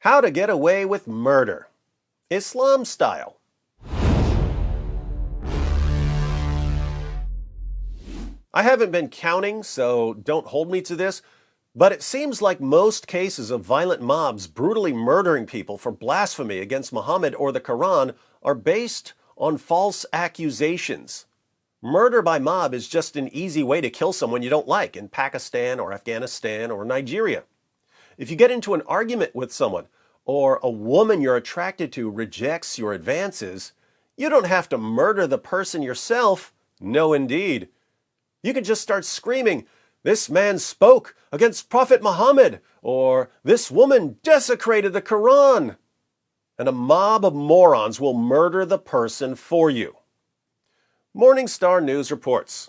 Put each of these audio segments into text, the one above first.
How to get away with murder, Islam style. I haven't been counting, so don't hold me to this, but it seems like most cases of violent mobs brutally murdering people for blasphemy against Muhammad or the Quran are based on false accusations. Murder by mob is just an easy way to kill someone you don't like in Pakistan or Afghanistan or Nigeria. If you get into an argument with someone, or a woman you're attracted to rejects your advances, you don't have to murder the person yourself. No, indeed. You can just start screaming, "This man spoke against Prophet Muhammad," or "This woman desecrated the Quran." And a mob of morons will murder the person for you. Morning Star News reports.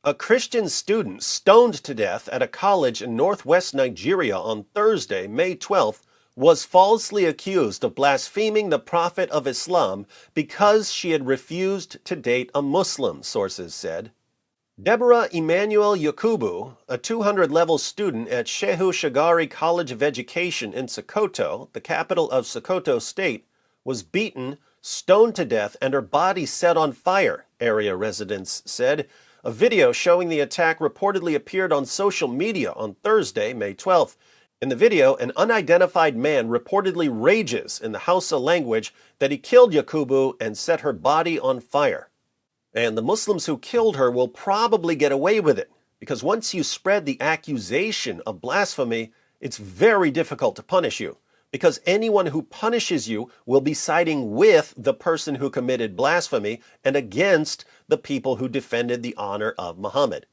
A Christian student stoned to death at a college in northwest Nigeria on Thursday, May 12th, was falsely accused of blaspheming the Prophet of Islam because she had refused to date a Muslim, sources said. Deborah Emmanuel Yakubu, a 200-level student at Shehu Shagari College of Education in Sokoto, the capital of Sokoto State, was beaten, stoned to death, and her body set on fire, area residents said. A video showing the attack reportedly appeared on social media on Thursday, May 12th. In the video, an unidentified man reportedly rages in the Hausa language that he killed Yakubu and set her body on fire. And the Muslims who killed her will probably get away with it, because once you spread the accusation of blasphemy, it's very difficult to punish you, because anyone who punishes you will be siding with the person who committed blasphemy and against the people who defended the honor of Muhammad.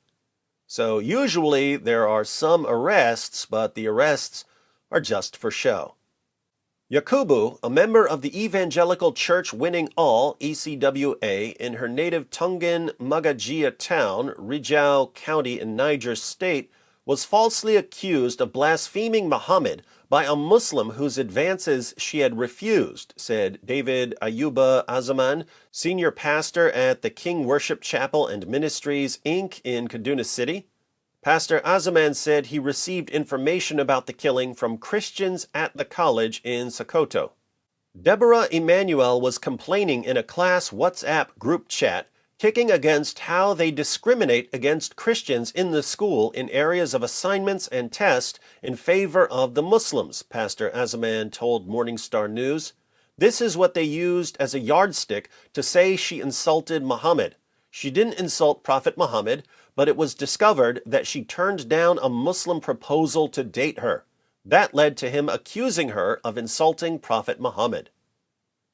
So usually there are some arrests, but the arrests are just for show. Yakubu, a member of the Evangelical Church Winning All, ECWA, in her native Tungin Magajia town, Rijau County in Niger State, was falsely accused of blaspheming Muhammad by a Muslim whose advances she had refused, said David Ayuba Azaman, senior pastor at the King Worship Chapel and Ministries, Inc. in Kaduna City. Pastor Azaman said he received information about the killing from Christians at the college in Sokoto. Deborah Emmanuel was complaining in a class WhatsApp group chat, kicking against how they discriminate against Christians in the school in areas of assignments and tests in favor of the Muslims, Pastor Azaman told Morning Star News. This is what they used as a yardstick to say she insulted Muhammad. She didn't insult Prophet Muhammad, but it was discovered that she turned down a Muslim proposal to date her. That led to him accusing her of insulting Prophet Muhammad.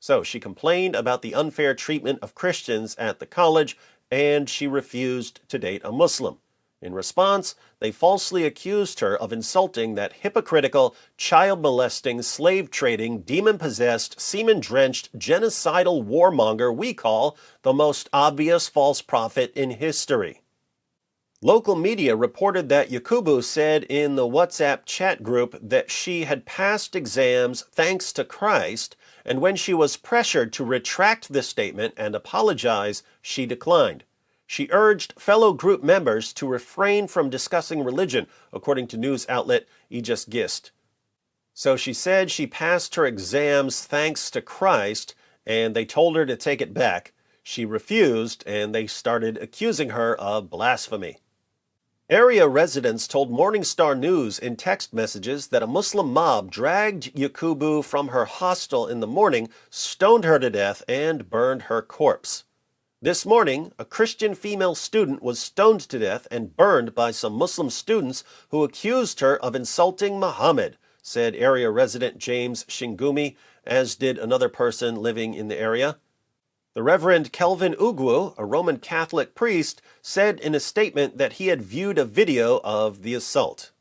So she complained about the unfair treatment of Christians at the college, and she refused to date a Muslim. In response, they falsely accused her of insulting that hypocritical, child-molesting, slave-trading, demon-possessed, semen-drenched, genocidal warmonger we call the most obvious false prophet in history. Local media reported that Yakubu said in the WhatsApp chat group that she had passed exams thanks to Christ, and when she was pressured to retract the statement and apologize, she declined. She urged fellow group members to refrain from discussing religion, according to news outlet Aegis Gist. So she said she passed her exams thanks to Christ, and they told her to take it back. She refused, and they started accusing her of blasphemy. Area residents told Morning Star News in text messages that a Muslim mob dragged Yakubu from her hostel in the morning, stoned her to death, and burned her corpse. This morning, a Christian female student was stoned to death and burned by some Muslim students who accused her of insulting Muhammad, said area resident James Shingumi, as did another person living in the area. The Reverend Kelvin Ugwu, a Roman Catholic priest, said in a statement that he had viewed a video of the assault.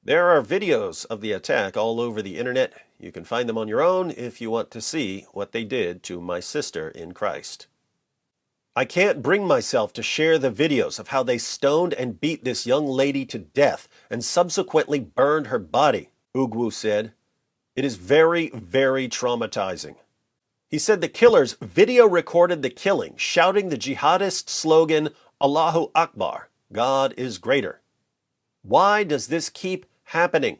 There are videos of the attack all over the internet. You can find them on your own if you want to see what they did to my sister in Christ. I can't bring myself to share the videos of how they stoned and beat this young lady to death and subsequently burned her body, Ugwu said. It is very, very traumatizing. He said the killers video recorded the killing, shouting the jihadist slogan, Allahu Akbar, God is greater. Why does this keep happening?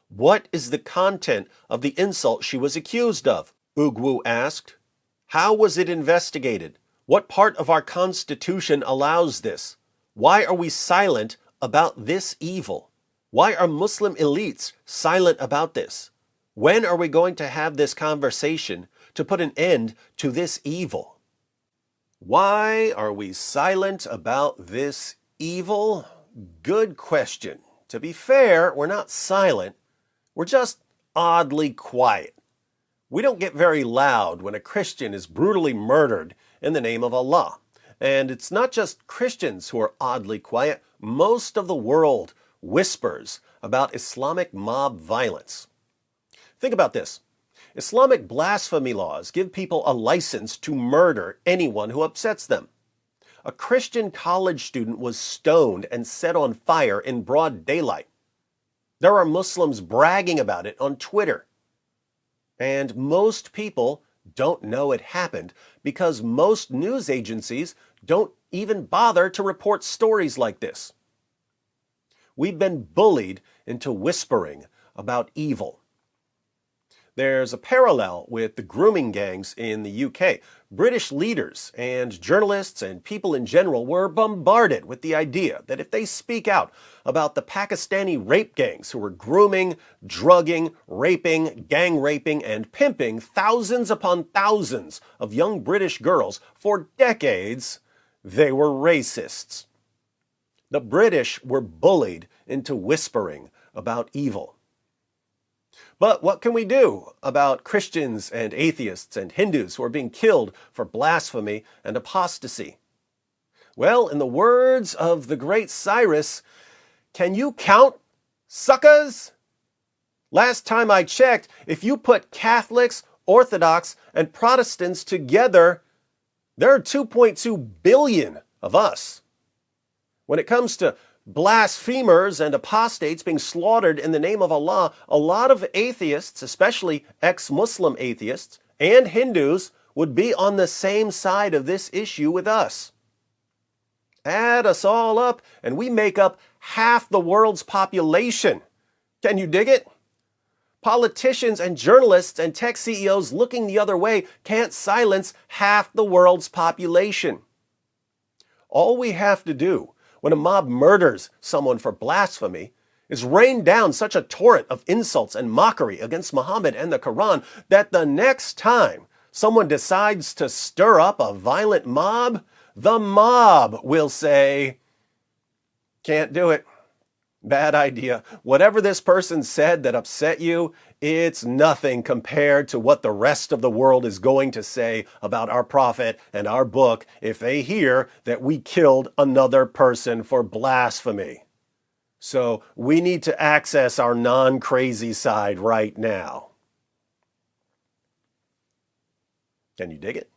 What is the content of the insult she was accused of? Ugwu asked. How was it investigated? What part of our Constitution allows this? Why are we silent about this evil? Why are Muslim elites silent about this? When are we going to have this conversation to put an end to this evil? Why are we silent about this evil? Good question. To be fair, we're not silent. We're just oddly quiet. We don't get very loud when a Christian is brutally murdered in the name of Allah. And it's not just Christians who are oddly quiet. Most of the world whispers about Islamic mob violence. Think about this. Islamic blasphemy laws give people a license to murder anyone who upsets them. A Christian college student was stoned and set on fire in broad daylight. There are Muslims bragging about it on Twitter. And most people don't know it happened because most news agencies don't even bother to report stories like this. We've been bullied into whispering about evil. There's a parallel with the grooming gangs in the UK. British leaders and journalists and people in general were bombarded with the idea that if they speak out about the Pakistani rape gangs who were grooming, drugging, raping, gang raping, and pimping thousands upon thousands of young British girls for decades, they were racists. The British were bullied into whispering about evil. But what can we do about Christians and atheists and Hindus who are being killed for blasphemy and apostasy? Well, in the words of the great Cyrus, can you count, suckers? Last time I checked, if you put Catholics, Orthodox, and Protestants together, there are 2.2 billion of us. When it comes to blasphemers and apostates being slaughtered in the name of Allah, a lot of atheists, especially ex-Muslim atheists and Hindus, would be on the same side of this issue with us. Add us all up, and we make up half the world's population. Can you dig it? Politicians and journalists and tech CEOs looking the other way can't silence half the world's population. All we have to do when a mob murders someone for blasphemy is rain down such a torrent of insults and mockery against Muhammad and the Quran that the next time someone decides to stir up a violent mob, the mob will say, "Can't do it. Bad idea. Whatever this person said that upset you, it's nothing compared to what the rest of the world is going to say about our prophet and our book if they hear that we killed another person for blasphemy. So we need to access our non-crazy side right now." Can you dig it?